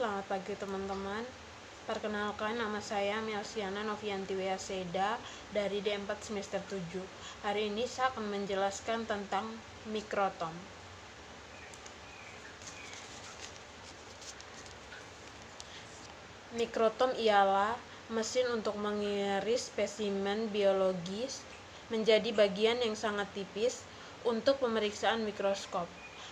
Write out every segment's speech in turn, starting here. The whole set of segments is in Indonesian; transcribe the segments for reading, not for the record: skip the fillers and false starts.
selamat pagi teman-teman. Perkenalkan, nama saya Melsiana Novianti Weaseda dari D4 semester 7. Hari ini saya akan menjelaskan tentang mikrotom. Mikrotom ialah mesin untuk mengiris spesimen biologis menjadi bagian yang sangat tipis untuk pemeriksaan mikroskop.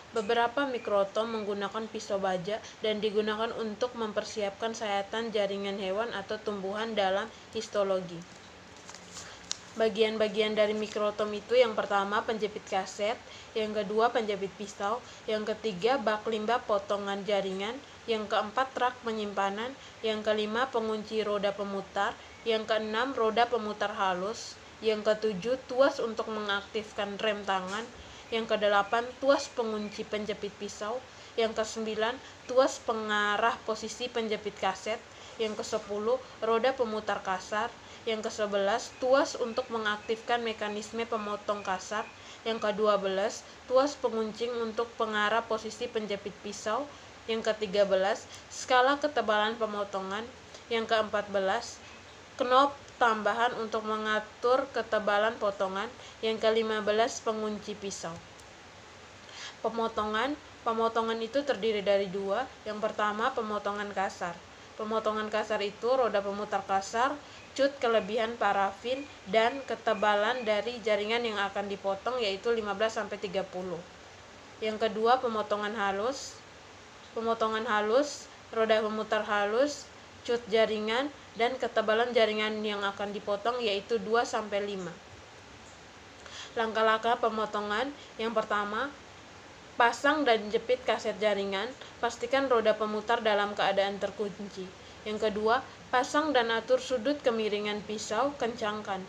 Beberapa mikrotom menggunakan pisau baja dan digunakan untuk mempersiapkan sayatan jaringan hewan atau tumbuhan dalam histologi. Bagian-bagian dari mikrotom itu yang pertama penjepit kaset, yang kedua penjepit pisau, yang ketiga bak limbah potongan jaringan, yang keempat rak penyimpanan, yang kelima pengunci roda pemutar, yang keenam roda pemutar halus, yang ketujuh tuas untuk mengaktifkan rem tangan, yang kedelapan tuas pengunci penjepit pisau, yang kesembilan tuas pengarah posisi penjepit kaset, yang kesepuluh roda pemutar kasar, yang ke-11 tuas untuk mengaktifkan mekanisme pemotong kasar, yang ke-12 tuas penguncing untuk pengarah posisi penjepit pisau, yang ke-13 skala ketebalan pemotongan, yang ke-14 knop tambahan untuk mengatur ketebalan potongan, yang ke-15 pengunci pisau. Pemotongan itu terdiri dari dua. Yang pertama pemotongan kasar. Pemotongan kasar itu roda pemutar kasar, cut kelebihan parafin, dan ketebalan dari jaringan yang akan dipotong yaitu 15-30. Yang kedua pemotongan halus. Pemotongan halus, roda pemutar halus, cut jaringan, dan ketebalan jaringan yang akan dipotong yaitu 2-5. Langkah-langkah pemotongan. Yang pertama, pasang dan jepit kaset jaringan, pastikan roda pemutar dalam keadaan terkunci. Yang kedua, pasang dan atur sudut kemiringan pisau, kencangkan.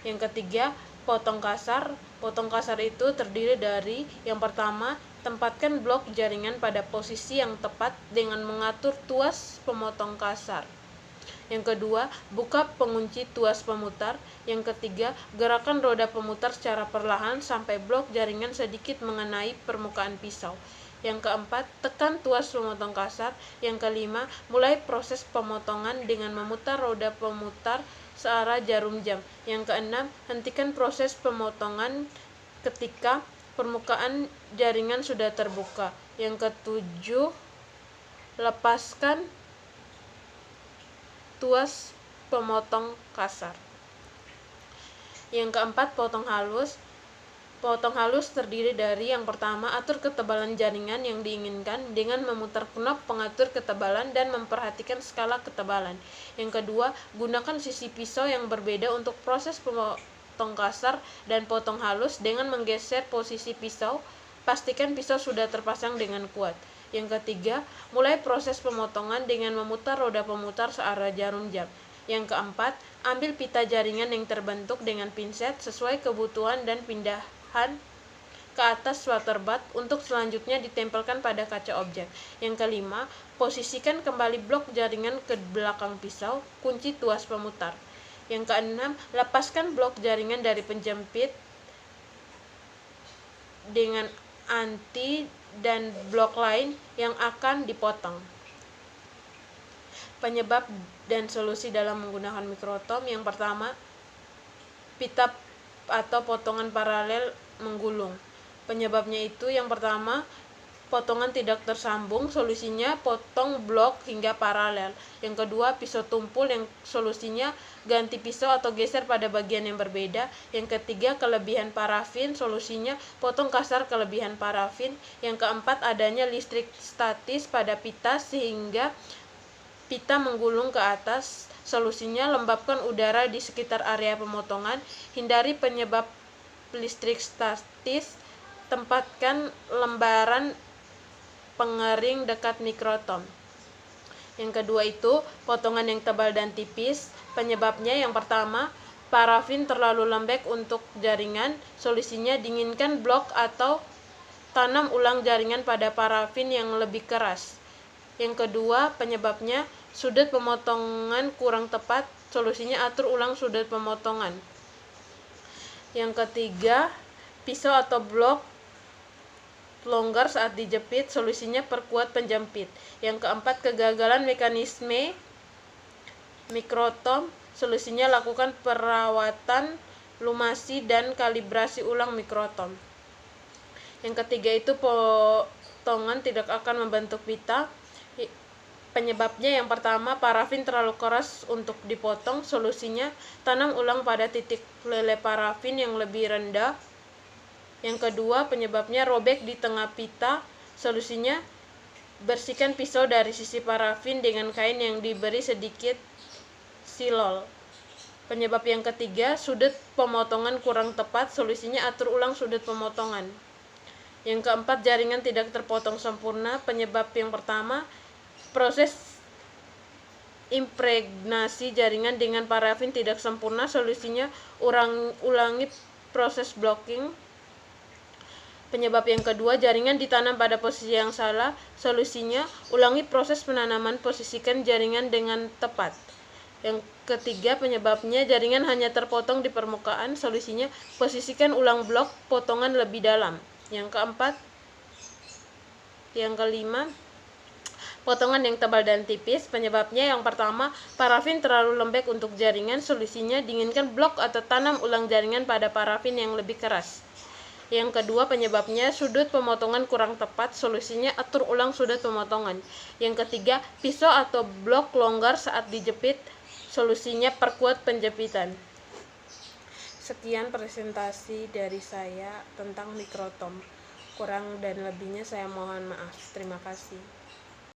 Yang ketiga, potong kasar. Potong kasar itu terdiri dari, yang pertama, tempatkan blok jaringan pada posisi yang tepat dengan mengatur tuas pemotong kasar. Yang kedua, buka pengunci tuas pemutar. Yang ketiga, gerakan roda pemutar secara perlahan sampai blok jaringan sedikit mengenai permukaan pisau. Yang keempat, tekan tuas pemotong kasar. Yang kelima, mulai proses pemotongan dengan memutar roda pemutar searah jarum jam. Yang keenam, hentikan proses pemotongan ketika permukaan jaringan sudah terbuka. Yang ketujuh, lepaskan tuas pemotong kasar. Yang keempat, potong halus. Potong halus terdiri dari, yang pertama, atur ketebalan jaringan yang diinginkan dengan memutar knop pengatur ketebalan dan memperhatikan skala ketebalan. Yang kedua, gunakan sisi pisau yang berbeda untuk proses potong kasar dan potong halus dengan menggeser posisi pisau. Pastikan pisau sudah terpasang dengan kuat. Yang ketiga, mulai proses pemotongan dengan memutar roda pemutar searah jarum jam. Yang keempat, ambil pita jaringan yang terbentuk dengan pinset sesuai kebutuhan dan pindahan ke atas waterbath untuk selanjutnya ditempelkan pada kaca objek. Yang kelima, posisikan kembali blok jaringan ke belakang pisau, kunci tuas pemutar. Yang keenam, lepaskan blok jaringan dari penjepit dengan anti dan blok lain yang akan dipotong. Penyebab dan solusi dalam menggunakan mikrotom. Yang pertama, pita atau potongan paralel menggulung. Penyebabnya itu, yang pertama, potongan tidak tersambung, solusinya potong blok hingga paralel. Yang kedua, pisau tumpul, yang solusinya ganti pisau atau geser pada bagian yang berbeda. Yang ketiga, kelebihan parafin, solusinya potong kasar kelebihan parafin. Yang keempat, adanya listrik statis pada pita sehingga pita menggulung ke atas, solusinya lembabkan udara di sekitar area pemotongan. Hindari penyebab listrik statis, tempatkan lembaran pengering dekat mikrotom. Yang kedua itu, potongan yang tebal dan tipis. Penyebabnya, yang pertama, parafin terlalu lembek untuk jaringan. Solusinya dinginkan blok atau tanam ulang jaringan pada parafin yang lebih keras. Yang kedua, penyebabnya, sudut pemotongan kurang tepat. Solusinya atur ulang sudut pemotongan. Yang ketiga, pisau atau blok longgar saat dijepit, solusinya perkuat penjepit. Yang keempat, kegagalan mekanisme mikrotom, solusinya lakukan perawatan, lumasi, dan kalibrasi ulang mikrotom. Yang ketiga itu potongan tidak akan membentuk pita. Penyebabnya yang pertama, parafin terlalu keras untuk dipotong, solusinya tanam ulang pada titik lele parafin yang lebih rendah. Yang kedua, penyebabnya robek di tengah pita, solusinya bersihkan pisau dari sisi parafin dengan kain yang diberi sedikit silol. Penyebab yang ketiga, sudut pemotongan kurang tepat, solusinya atur ulang sudut pemotongan. Yang keempat, jaringan tidak terpotong sempurna. Penyebab yang pertama, proses impregnasi jaringan dengan parafin tidak sempurna, solusinya ulangi proses blocking. Penyebab yang kedua, jaringan ditanam pada posisi yang salah, solusinya ulangi proses penanaman, posisikan jaringan dengan tepat. Yang ketiga, penyebabnya jaringan hanya terpotong di permukaan, solusinya posisikan ulang blok potongan lebih dalam. Yang keempat, yang kelima, potongan yang tebal dan tipis. Penyebabnya yang pertama, parafin terlalu lembek untuk jaringan, solusinya dinginkan blok atau tanam ulang jaringan pada parafin yang lebih keras. Yang kedua, penyebabnya sudut pemotongan kurang tepat, solusinya atur ulang sudut pemotongan. Yang ketiga, pisau atau blok longgar saat dijepit, solusinya perkuat penjepitan. Sekian presentasi dari saya tentang mikrotom. Kurang dan lebihnya saya mohon maaf. Terima kasih.